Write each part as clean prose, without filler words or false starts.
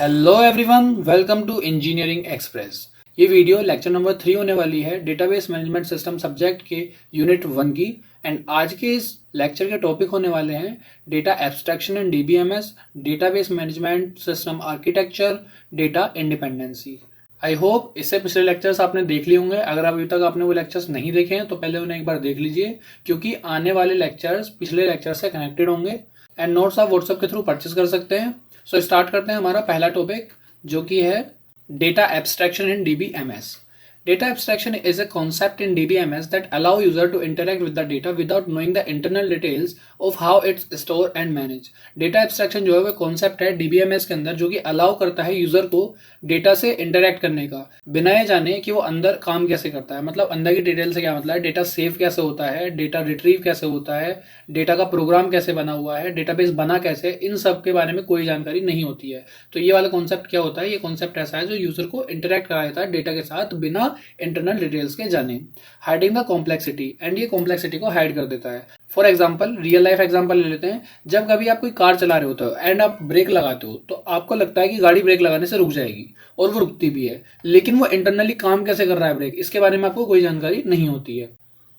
Hello everyone, welcome to engineering express. ये video lecture number 3 होने वाली है डेटाबेस मैनेजमेंट सिस्टम सब्जेक्ट के यूनिट 1 की। एंड आज के इस लेक्चर के टॉपिक होने वाले हैं data abstraction in DBMS, database management system architecture, data independency. I hope इससे पिछले लेक्चर्स आपने देख लिए होंगे। अगर अभी तक आपने वो लेक्चर्स नहीं देखे हैं तो पहले उन्हें एक बार देख लीजिए, क्योंकि आने वाले लेक्चर्स पिछले लेक्चर से कनेक्टेड होंगे। एंड नोट्स आप व्हाट्सएप के थ्रू परचेज कर सकते हैं। सो स्टार्ट करते हैं हमारा पहला टॉपिक, जो कि है data abstraction in DBMS. Data abstraction is a concept in DBMS that allow user to interact with the data without knowing the internal details of how it's stored and managed. Data abstraction जो है वो concept है DBMS के अंदर, जो कि allow करता है यूजर को डेटा से इंटरेक्ट करने का बिना ये जाने कि वो अंदर काम कैसे करता है। मतलब अंदर की डिटेल से क्या मतलब है, डेटा सेव कैसे होता है, डेटा रिट्रीव कैसे होता है, डेटा का प्रोग्राम कैसे बना हुआ है, डेटाबेस बना कैसे, इन सब के बारे में कोई जानकारी नहीं होती है। तो ये वाला कॉन्सेप्ट क्या होता है, ये कॉन्सेप्ट ऐसा है जो यूजर को इंटरेक्ट करा देता है डेटा के साथ बिना इंटरनल डिटेल्स के जाने, हाइडिंग द कॉम्प्लेक्सिटी। एंड ये कॉम्प्लेक्सिटी को हाइड कर देता है। For example, real life example ले लेते हैं। जब कभी आप कोई कार चला रहे होते हो एंड आप ब्रेक लगाते हो तो आपको लगता है कि गाड़ी ब्रेक लगाने से रुक जाएगी, और वो रुकती भी है, लेकिन वो इंटरनली काम कैसे कर रहा है ब्रेक, इसके बारे में आपको कोई जानकारी नहीं होती है।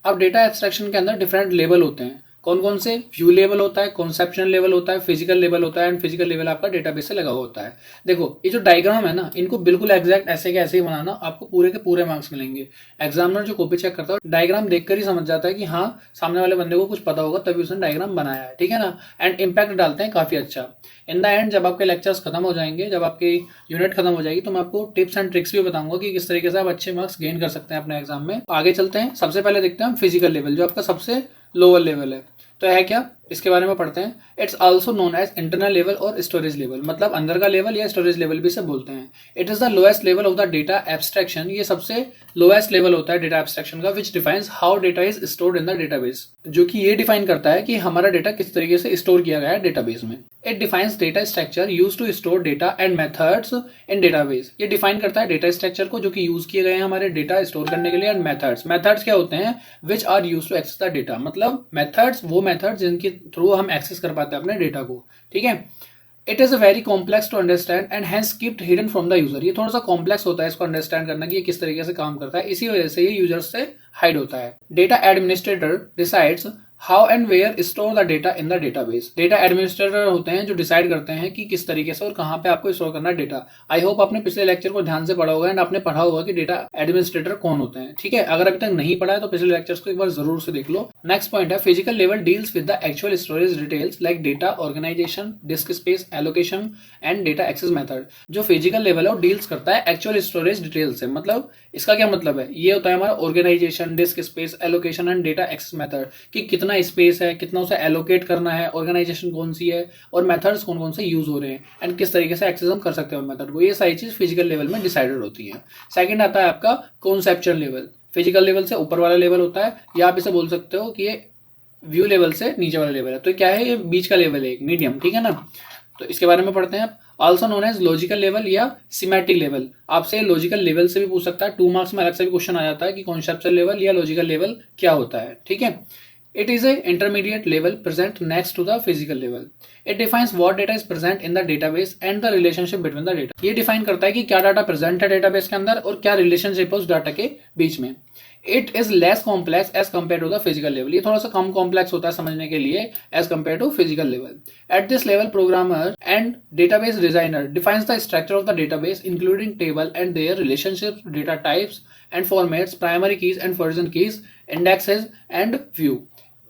अब डेटा एब्स्ट्रैक्शन के अंदर डिफरेंट लेवल होते हैं। कौन कौन से? व्यू लेवल होता है, कॉन्सेप्शन लेवल होता है, फिजिकल लेवल होता है, एंड फिजिकल लेवल आपका डेटाबेस से लगा होता है। देखो, ये जो डायग्राम है ना, इनको बिल्कुल एग्जैक्ट ऐसे के ऐसे ही बनाना, आपको पूरे के पूरे मार्क्स मिलेंगे। एग्जामिनर जो कॉपी चेक करता है डायग्राम देखकर ही समझ जाता है कि हाँ, सामने वाले बंदे को कुछ पता होगा तभी उसने डायग्राम बनाया है, ठीक है ना। एंड इम्पैक्ट डालते हैं काफी अच्छा। इन द एंड जब आपके लेक्चर्स खत्म हो जाएंगे, जब आपकी यूनिट खत्म हो जाएगी, तो मैं आपको टिप्स एंड ट्रिक्स भी बताऊंगा कि किस तरीके से आप अच्छे मार्क्स गेन कर सकते हैं अपने एग्जाम में। आगे चलते हैं। सबसे पहले देखते हैं हम फिजिकल लेवल, जो आपका सबसे लोअर लेवल है। तो है क्या, इसके बारे में पढ़ते हैं। It's also known as internal level और स्टोरेज लेवल, मतलब अंदर का लेवल या स्टोरेज लेवल भी से बोलते हैं। It is the lowest level of the data abstraction, ये सबसे लोएस्ट लेवल होता है डेटा एब्स्ट्रैक्शन का, which defines how data is stored in the database, जो कि ये डिफाइन करता है कि हमारा डेटा किस तरीके से स्टोर किया गया है डेटाबेस में। It defines data structure use to store data and methods in database, ये डिफाइन करता है डेटा स्ट्रक्चर को जो कि यूज किए गए हैं हमारे डेटा स्टोर करने के लिए, एंड मेथड्स क्या होते हैं, which are use to access the data, मतलब मेथड्स वो मेथड्स जिनके थ्रू हम एक्सेस कर पाते हैं अपने डेटा को, ठीक है। It is a very complex to understand and hence kept hidden from the user, ये थोड़ा सा कॉम्प्लेक्स होता है इसको अंडरस्टैंड करना कि ये किस तरीके से काम करता है, इसी वजह से ये यूजर से हाइड होता है। Data administrator decides how and where store the data in the database, data administrator होते हैं जो डिसाइड करते हैं कि किस तरीके से और कहां पे आपको स्टोर करना है डेटा। आई होप आपने पिछले लेक्चर को ध्यान से पढ़ा होगा एंड आपने पढ़ा होगा कि डेटा एडमिनिस्ट्रेटर कौन होते हैं, ठीक है। अगर अभी तक नहीं पढ़ा है तो पिछले लेक्चर्स को एक बार जरूर से देख लो। नेक्स्ट पॉइंट है physical level deals with the actual storage details like data organisation, disk space allocation and data access method. जो फिजिकल लेवल है वो डील्स करता है एक्चुअल स्टोरेज डिटेल से, मतलब इसका क्या मतलब है, ये होता है हमारा organisation, disk space allocation and data access method, कि कितना स्पेस है, कितना उसे एलोकेट करना है, ऑर्गेनाइजेशन कौन सी है, और मेथड्स कौन कौन से यूज हो रहे हैं, एंड किस तरीके से एक्सेस हम कर सकते हैं उन मेथड को। ये सारी चीज फिजिकल लेवल में डिसाइडेड होती है। सेकंड आता है आपका कॉन्सेप्चुअल लेवल, फिजिकल लेवल से ऊपर वाला लेवल होता है, या आप इसे बोल सकते हो कि ये व्यू लेवल से नीचे वाला लेवल है। तो क्या है, ये बीच का लेवल है, एक मीडियम, ठीक है ना। तो इसके बारे में पढ़ते हैं आप। Also known as logical level या सिमेट्रिक लेवल, आपसे लॉजिकल लेवल से भी पूछ सकता है, 2 मार्क्स में अलग से भी क्वेश्चन आ जाता है कि कॉन्सेप्चुअल लेवल या लॉजिकल लेवल क्या होता है, ठीक है। It is a intermediate level present next to the physical level. It defines what data is present in the database and the relationship between the data. ये डिफाइन करता है कि क्या डाटा प्रेजेंट है डेटाबेस के अंदर और क्या रिलेशनशिप है उस डाटा के बीच में। It is less complex as compared to the physical level. ये थोड़ा सा कम कॉम्प्लेक्स होता है समझने के लिए as compared to physical level. At this level, programmer and database designer defines the structure of the database, including table and their relationships, data types and formats, primary keys and version keys, indexes and view.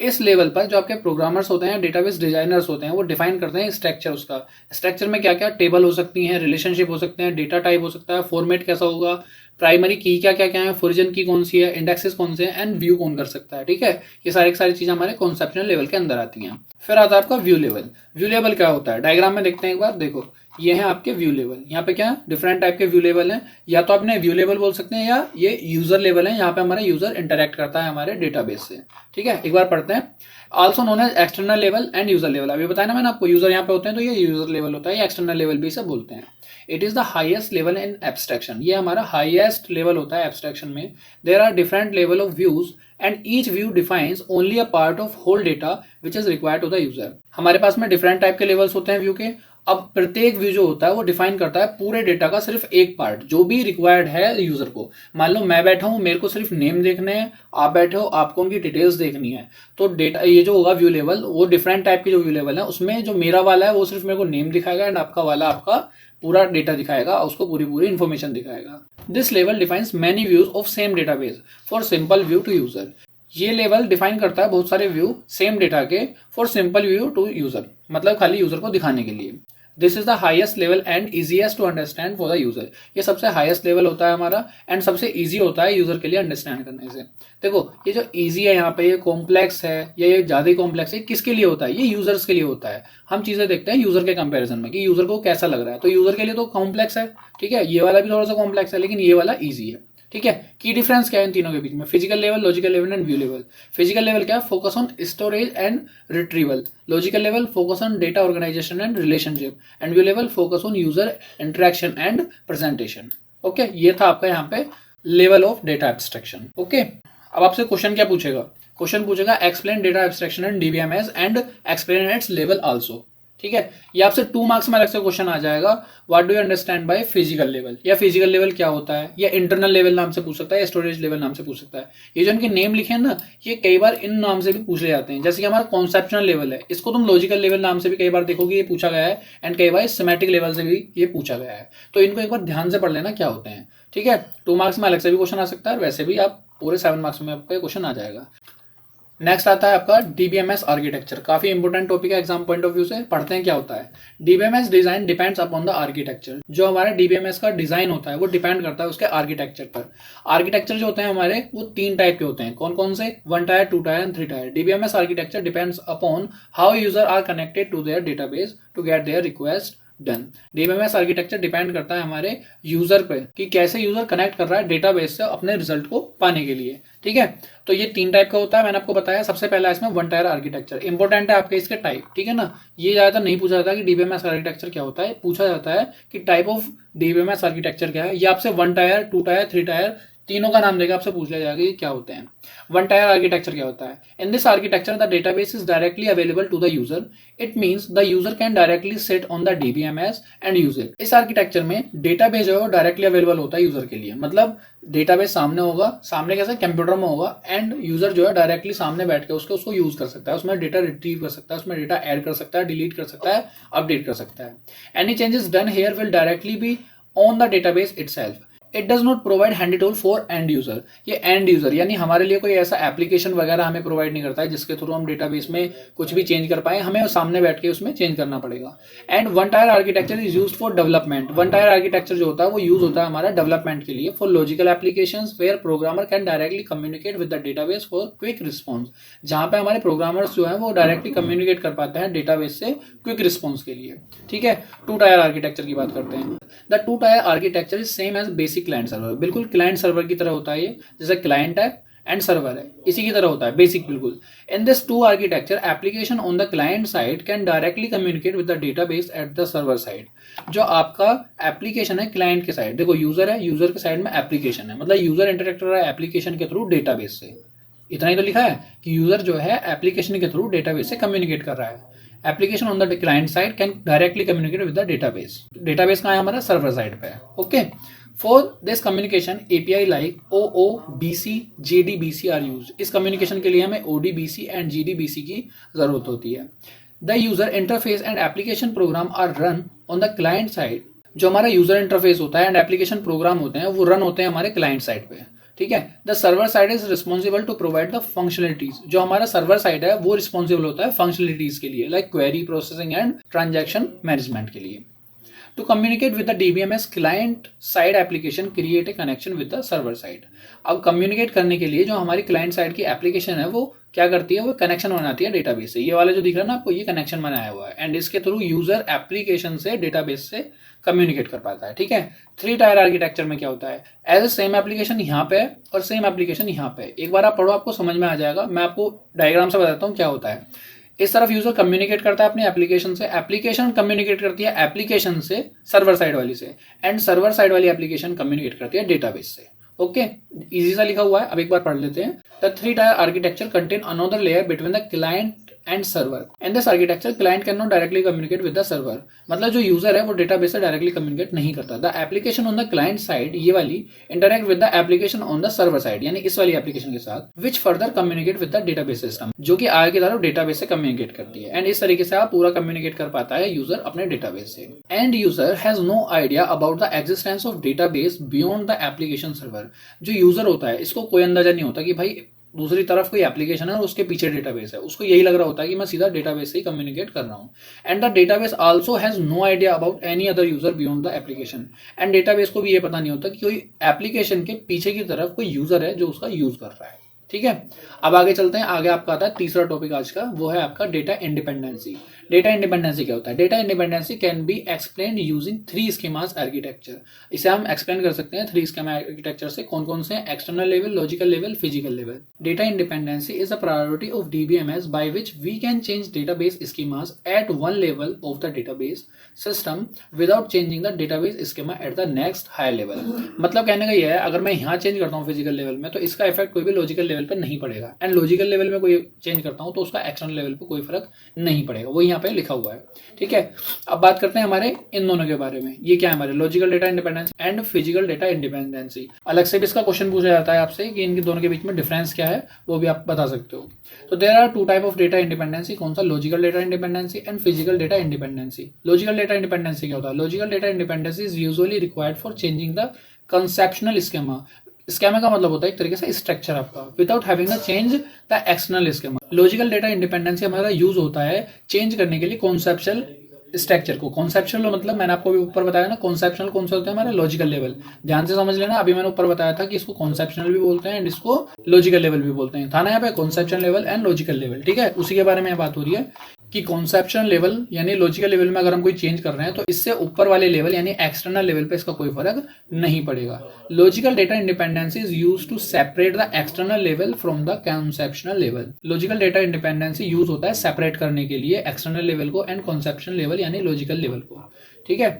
इस level पर जो आपके programmers होते हैं, database designers होते हैं, वो define करते हैं स्ट्रक्चर उसका। स्ट्रक्चर में क्या क्या टेबल हो सकती हैं, रिलेशनशिप हो सकते हैं, डेटा टाइप हो सकता है, फॉर्मेट कैसा होगा, प्राइमरी की क्या क्या क्या है, ओरिजिन की कौन सी है, इंडेक्सेस कौन से हैं, एंड व्यू कौन कर सकता है, ठीक है। ये सारी चीजें हमारे कॉन्सेप्चुअल लेवल के अंदर आती हैं। फिर आता है आपका व्यू लेवल। व्यू लेवल क्या होता है, डायग्राम में देखते हैं एक बार। देखो, ये है आपके व्यू लेवल। यहाँ पे क्या डिफरेंट टाइप के व्यू लेवल हैं, या तो आपने व्यू लेवल बोल सकते हैं, या ये यूजर लेवल है, यहाँ पे हमारा यूजर इंटरेक्ट करता है हमारे डेटाबेस से, ठीक है। एक बार पढ़ते हैं। Also known as external level and user level, अभी बताया ना मैंने आपको, यूजर यहाँ पे होते हैं तो ये यूजर लेवल होता है, या एक्सटर्नल लेवल भी इसे बोलते हैं। It is the highest level in abstraction, ये हमारा हाईएस्ट लेवल होता है एब्स्ट्रैक्शन में। There are different level of views and each view defines only a part of whole data which is required to the user. हमारे पास में different type के levels होते हैं व्यू के। अब प्रत्येक व्यू जो होता है वो डिफाइन करता है पूरे डेटा का सिर्फ एक पार्ट जो भी रिक्वायर्ड है यूजर को। मान लो मैं बैठा हूं, मेरे को सिर्फ नेम देखने हैं, आप बैठे हो आपको उनकी डिटेल्स देखनी है, तो डेटा ये जो होगा व्यू लेवल, वो डिफरेंट टाइप की जो व्यू लेवल है उसमें जो मेरा वाला है वो सिर्फ मेरे को नेम दिखाएगा एंड आपका वाला आपका पूरा डेटा दिखाएगा, उसको पूरी पूरी इन्फॉर्मेशन दिखाएगा। This level defines many views of same database for simple view to user. ये लेवल डिफाइन करता है बहुत सारे व्यू सेम डेटा के for simple view to user, मतलब खाली यूजर को दिखाने के लिए। This is the highest level and easiest to understand for the user. ये सबसे हाईएस्ट लेवल होता है हमारा एंड सबसे इजी होता है यूजर के लिए अंडरस्टैंड करने से। देखो ये जो इजी है यहाँ पे, ये कॉम्प्लेक्स है या ये ज्यादा कॉम्प्लेक्स है, किसके लिए होता है? ये यूजर्स के लिए होता है। हम चीजें देखते हैं यूजर के कंपैरिजन में कि यूजर को कैसा लग रहा है, तो यूजर के लिए तो कॉम्प्लेक्स है, ठीक है, ये वाला भी थोड़ा सा कॉम्प्लेक्स है लेकिन ये वाला इजी है, ठीक है। की डिफरेंस क्या है इन तीनों के बीच में? Physical level, logical level and view level. Physical level क्या? Focus on storage and retrieval. Logical level focus on data organisation and relationship and view level focus on user interaction and presentation. Okay, ये था आपका यहाँ पे level of data abstraction. Okay, अब आपसे question क्या पूछेगा? क्वेश्चन पूछेगा explain data abstraction and DBMS and explain its level also, ठीक है। ये आपसे 2 मार्क्स में अलग से क्वेश्चन आ जाएगा। What do you understand by physical level, या फिजिकल लेवल क्या होता है, या इंटरनल लेवल नाम से पूछ सकता है, या स्टोरेज लेवल नाम से पूछ सकता है। ये जो इनके नेम लिखे हैं ना, ये कई बार इन नाम से भी पूछे जाते हैं। जैसे कि हमारा कॉन्सेप्चुअल लेवल है, इसको तुम लॉजिकल लेवल नाम से भी कई बार देखोगे ये पूछा गया है, एंड कई बार सिमेटिक लेवल से भी ये पूछा गया है। तो इनको एक बार ध्यान से पढ़ लेना क्या होते हैं, ठीक है। 2 मार्क्स में अलग से भी क्वेश्चन आ सकता है, वैसे भी आप पूरे 7 मार्क्स में आपका क्वेश्चन आ जाएगा। नेक्स्ट आता है आपका डीबीएमएस आर्किटेक्चर। काफी इंपोर्टेंट टॉपिक है एग्जाम पॉइंट ऑफ व्यू से। पढ़ते हैं क्या होता है। DBMS design depends upon the architecture. जो हमारा डीबीएमएस का डिजाइन होता है वो डिपेंड करता है उसके आर्किटेक्चर पर। आर्किटेक्चर जो होते हैं हमारे वो 3 टाइप के होते हैं। कौन कौन से? 1 tier, 2 tier and 3 tier. DBMS architecture depends upon how user are connected to their database to get their request done. DBMS architecture depend करता है हमारे यूजर पे कि कैसे यूजर कनेक्ट कर रहा है डेटाबेस से अपने रिजल्ट को पाने के लिए, ठीक है। तो ये 3 टाइप का होता है, मैंने आपको बताया। सबसे पहला इसमें 1 टायर आर्किटेक्चर। इंपॉर्टेंट है आपके इसके टाइप, ठीक है ना। ये ज्यादातर नहीं पूछा जाता कि डीबीएमएस आर्किटेक्चर क्या होता है, पूछा जाता है कि टाइप ऑफ डीबीएमएस आर्किटेक्चर क्या है। ये आपसे 1 टायर, 2 टायर, 3 टायर तीनों का नाम देगा, आपसे पूछ लिया जाएगा ये क्या होते हैं। 1 टायर आर्किटेक्चर क्या होता है? In this architecture the database is directly available to the user. It means the user can directly sit on the DBMS and use it. इस आर्किटेक्चर में डेटाबेस जो है वो डायरेक्टली अवेलेबल होता है यूजर के लिए। मतलब डेटाबेस सामने होगा, सामने कैसे? कंप्यूटर में होगा, एंड यूजर जो है डायरेक्टली सामने बैठ के उसको यूज कर सकता है, उसमें डेटा रिट्रीव कर सकता है, उसमें डेटा ऐड कर सकता है, डिलीट कर सकता है, अपडेट कर सकता है। Any changes done here will directly be on the database itself. It does not provide handy tool for and user. ये एंड यूजर यानी हमारे लिए कोई ऐसा एप्लीकेशन वगैरह हमें प्रोवाइड नहीं करता है जिसके थ्रू हम डेटाबेस में कुछ भी चेंज कर पाए, हमें सामने बैठ के उसमें चेंज करना पड़ेगा। And 1 tyre architecture is used for development. 1 tier architecture जो होता है वो यूज होता है हमारा डेवलपमेंट के लिए, for logical applications where programmer can directly communicate with the database for quick response. जहां पे हमारे प्रोग्रामर्स जो है वो डायरेक्टली कम्युनिकेट कर पाते हैं डेटाबेस से क्विक रिस्पॉन्स के लिए, ठीक है। 2 टायर आर्किटेक्चर की बात करते हैं। The 2 tier architecture is same as basic client server. बिल्कुल क्लाइंट सर्वर की तरह होता है ये, जैसे क्लाइंट है एंड सर्वर है, इसी की तरह होता है बेसिक बिल्कुल। In this 2 architecture application on the client side can directly communicate with the database at the server side. जो आपका एप्लीकेशन है क्लाइंट के साइड, देखो यूजर है, यूजर के साइड में एप्लीकेशन है, मतलब यूजर इंटरेक्ट कर रहा है एप्लीकेशन के थ्रू डेटाबेस से। इतना ही तो लिखा है कि यूजर जो है एप्लीकेशन के थ्रू डेटाबेस से कम्युनिकेट कर रहा है। Application on the client side can directly communicate with the database. Database कहाँ है? हमारा सर्वर साइड पे है, okay. For this communication, API like OOBC, JDBC are used. इस communication के लिए हमें ODBC and JDBC की जरूरत होती है। The user interface and application program are run on the client side. जो हमारा यूजर इंटरफेस होता है एंड एप्लीकेशन प्रोग्राम होते हैं वो रन होते हैं हमारे क्लाइंट साइड पे, ठीक है। The server side is responsible to provide the functionalities. जो हमारा सर्वर साइड है वो रिस्पॉन्सिबल होता है फंक्शनलिटीज के लिए, like query processing and transaction management के लिए। To communicate with the DBMS client side application, create a connection with the server side. अब communicate करने के लिए जो हमारी client side की application है वो क्या करती है? वो कनेक्शन बनाती है डेटाबेस से। ये वाला जो दिख रहा है ना आपको, ये कनेक्शन बनाया हुआ है एंड इसके थ्रू यूजर एप्लीकेशन से डेटाबेस से कम्युनिकेट कर पाता है, ठीक है। 3 टायर आर्किटेक्चर में क्या होता है? एज सेम एप्लीकेशन यहाँ पे और सेम एप्लीकेशन यहाँ पे। एक बार आप पढ़ो आपको समझ में आ जाएगा। मैं आपको डायग्राम से बताता हूँ क्या होता है। इस तरफ यूजर कम्युनिकेट करता है अपनी एप्लीकेशन से, एप्लीकेशन कम्युनिकेट करती है एप्लीकेशन से सर्वर साइड वाली से, एंड सर्वर साइड वाली एप्लीकेशन कम्युनिकेट करती है डेटाबेस से, ओके। इजी सा लिखा हुआ है, अब एक बार पढ़ लेते हैं। The 3 tier architecture contain another layer between the client and server. In this architecture client can not directly communicate with the server, मतलब जो यूजर है वो डेटाबेस से डायरेक्टली कम्युनिकेट नहीं करता। The application on the client side, ये वाली, interact with the application on the server side, यानी इस वाली एप्लीकेशन के साथ, which further communicate with the database system, जो कि आगे की तरफ डेटाबेस से कम्युनिकेट करती है। एंड इस तरीके से आप पूरा कम्युनिकेट कर पाता है यूजर अपने डेटाबेस से। And user has no idea about the existence of database beyond the application server. जो यूजर होता है इसको कोई अंदाजा नहीं होता कि भाई दूसरी तरफ कोई एप्लीकेशन है और उसके पीछे डेटाबेस है। उसको यही लग रहा होता है कि मैं सीधा डेटाबेस से ही कम्युनिकेट कर रहा हूँ। And the database also has no idea about any other user beyond the application. And database को भी ये पता नहीं होता कि कोई एप्लीकेशन के पीछे की तरफ कोई यूजर है जो उसका यूज कर रहा है। ठीक है, अब आगे चलते हैं। आगे आपका आता है तीसरा टॉपिक आज का, वो है आपका डेटा इंडिपेंडेंसी। डेटा इंडिपेंडेंसी क्या होता है? Data independency can B explain using 3 schemas architecture. इसे हम एक्सप्लेन कर सकते हैं 3 स्कीमा आर्किटेक्चर से। कौन कौन से हैं? External level, logical level, physical level. Data independency is a priority of DBMS by which we can change database schemas at one level of the database system without changing the database schema at the next higher level. मतलब कहने का यह है, अगर मैं यहाँ change करता हूँ फिजिकल लेवल में तो इसका इफेक्ट कोई भी लॉजिकल लेवल पर नहीं पड़ेगा। एंड लॉजिकल लेवल में कोई चेंज करता हूँ तो उसका एक्सटर्नल लेवल पर कोई फर्क नहीं पड़ेगा। वो यहाँ पे लिखा हुआ है। ठीक है, अब बात करते हैं हमारे इन दोनों के बारे में। ये क्या है हमारे? Logical data independency and physical data independency. अलग से भी इसका क्वेश्चन पूछा जाता है आपसे कि इनके दोनों के बीच में डिफरेंस क्या है, वो भी आप बता सकते हो। तो there are 2 type of data independency. कौन सा? Logical data independency and physical data independency. Logical data independency क्या होता है? Logical data independency is usually required for changing the conceptual schema. Schema का मतलब होता है एक तरीके से स्ट्रक्चर आपका, without having the change the external schema. Logical data independency हमारा यूज होता है चेंज करने के लिए कॉन्सेप्चुअल स्ट्रक्चर को। कॉन्सेप्चुअल मतलब मैंने आपको भी ऊपर बताया ना, कॉन्सेप्शनल कौन सा होता है हमारा? Logical level. ध्यान से समझ लेना, अभी मैंने ऊपर बताया था कि इसको कॉन्सेप्शनल भी बोलते हैं एंड इसको लॉजिकल लेवल भी बोलते हैं। था ना यहाँ पे conceptional level and logical level. ठीक है, उसी के बारे में बात हो रही है कि कॉन्सेप्शनल लेवल यानी लॉजिकल लेवल में अगर हम कोई चेंज कर रहे हैं तो इससे ऊपर वाले लेवल यानी एक्सटर्नल लेवल पे इसका कोई फर्क नहीं पड़ेगा। Logical data independency is used to separate the external level from the conceptual level. Logical data independency use होता है सेपरेट करने के लिए एक्सटर्नल लेवल को एंड कॉन्सेप्शनल लेवल यानी लॉजिकल लेवल को। ठीक है,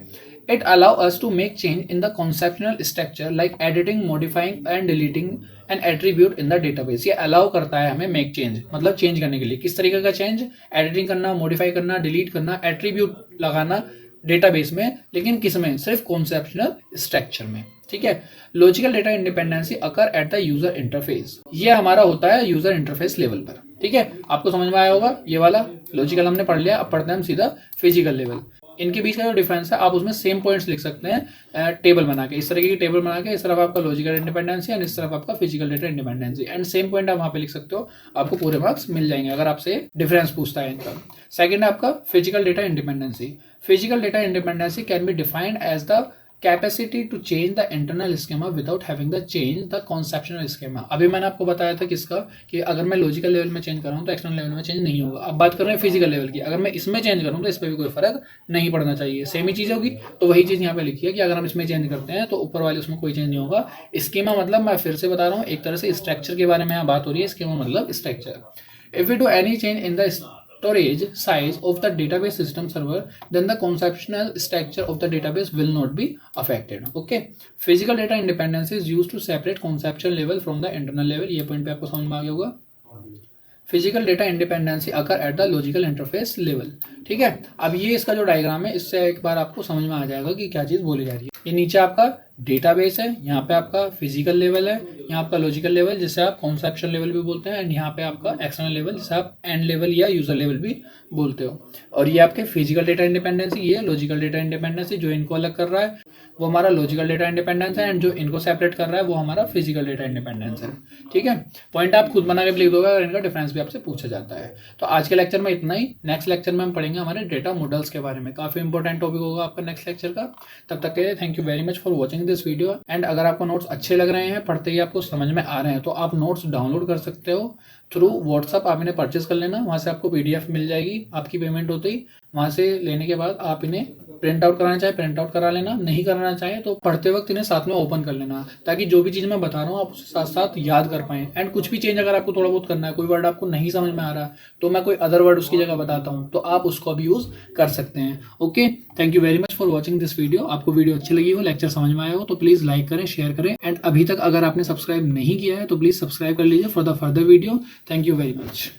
it allow us to make change in the conceptual structure like editing, modifying and deleting an attribute in the database। ये allow करता है हमें make change, मतलब change करने के लिए। किस तरीके का change? editing करना, modify करना, delete करना, attribute लगाना डेटाबेस में, लेकिन किस में? सिर्फ conceptual structure में। ठीक है, logical data independency occur at the user interface. ये हमारा होता है यूजर इंटरफेस लेवल पर। ठीक है, आपको समझ में आया होगा। ये वाला लॉजिकल हमने पढ़ लिया, अब पढ़ते हैं हम सीधा फिजिकल लेवल। इनके बीच का जो डिफरेंस है आप उसमें सेम पॉइंट्स लिख सकते हैं टेबल बना के। इस तरीके की टेबल बना के, इस तरफ आपका लॉजिकल इंडिपेंडेंसी एंड इस तरफ आपका physical data independency, and same point आप वहां पे लिख सकते हो। आपको पूरे मार्क्स मिल जाएंगे अगर आपसे डिफरेंस पूछता है इनका। सेकंड है आपका physical data independency. Physical data independency can be defined as the capacity to change the internal schema without having the change the conceptual schema. अभी मैंने आपको बताया था किसका, कि अगर मैं लॉजिकल लेवल में चेंज कर रहा हूँ तो एक्सटर्नल लेवल में चेंज नहीं होगा। अब बात कर रहे हैं फिजिकल लेवल की। अगर मैं इसमें चेंज करूँ तो इस पर भी कोई फर्क नहीं पड़ना चाहिए, सेम ही चीज होगी। तो वही चीज यहाँ पे लिखी है कि अगर हम इसमें चेंज करते हैं तो ऊपर वाले उसमें कोई चेंज नहीं होगा। स्कीमा मतलब मैं फिर से बता रहा हूँ, एक तरह से स्ट्रक्चर के बारे में यहाँ बात हो रही है। स्कीमा मतलब structure. If we do any change in the storage size of the database system server, then the conceptual structure of the database will not be affected. Okay, physical data independence is used to separate conceptual level from the internal level। ये point पे आपको समझ में आ गया होगा। Physical data independency occur at the logical interface level. ठीक है, अब ये इसका जो डायग्राम है इससे एक बार आपको समझ में आ जाएगा कि क्या चीज बोली जा रही है। ये नीचे आपका डेटाबेस है, यहाँ पे आपका फिजिकल लेवल है, यहाँ आपका लॉजिकल लेवल जिसे आप कॉन्सेप्शनल लेवल भी बोलते हैं, एंड यहाँ पे आपका एक्सटर्नल लेवल जिसे आप एंड लेवल या यूजर लेवल भी बोलते हो। और ये आपके फिजिकल डेटा इंडिपेंडेंसी, ये लॉजिकल डेटा इंडिपेंडेंसी जो इनको अलग कर रहा है वो हमारा लॉजिकल डेटा इंडिपेंडेंस है, एंड जो इनको सेपरेट कर रहा है वो हमारा फिजिकल डेटा इंडिपेंडेंस है। ठीक है, पॉइंट आप खुद बना के लिख दोगे और इनका डिफरेंस भी आपसे पूछा जाता है। तो आज के लेक्चर में इतना ही। नेक्स्ट लेक्चर में हम पढ़ेंगे हमारे डेटा मॉडल्स के बारे में। काफी इंपॉर्टेंट टॉपिक होगा आपका नेक्स्ट लेक्चर का। तब तक के लिए thank you very much for watching this video. And अगर आपको नोट्स अच्छे लग रहे हैं, पढ़ते ही आपको समझ में आ रहे हैं, तो आप नोट्स डाउनलोड कर सकते हो थ्रू व्हाट्सअप। आप इन्हें परचेज कर लेना, वहां से आपको PDF मिल जाएगी आपकी पेमेंट होते ही। वहां से लेने के बाद आप इन्हें प्रिंट आउट कराना चाहे प्रिंट आउट करा लेना, नहीं करना चाहे तो पढ़ते वक्त इन्हें साथ में ओपन कर लेना, ताकि जो भी चीज मैं बता रहा हूँ आप उसके साथ साथ याद कर पाएं। एंड कुछ भी चेंज अगर आपको थोड़ा बहुत करना है, कोई वर्ड आपको नहीं समझ में आ रहा तो मैं कोई अदर वर्ड उसकी जगह बताता हूँ, तो आप उसको भी यूज कर सकते हैं। Okay, thank you very much for watching this video. आपको वीडियो अच्छी लगी हो, लेक्चर समझ में आया हो तो प्लीज लाइक करें, शेयर करें, एंड अभी तक अगर आपने सब्सक्राइब नहीं किया है तो प्लीज सब्सक्राइब कर लीजिए for the further video. Thank you very much.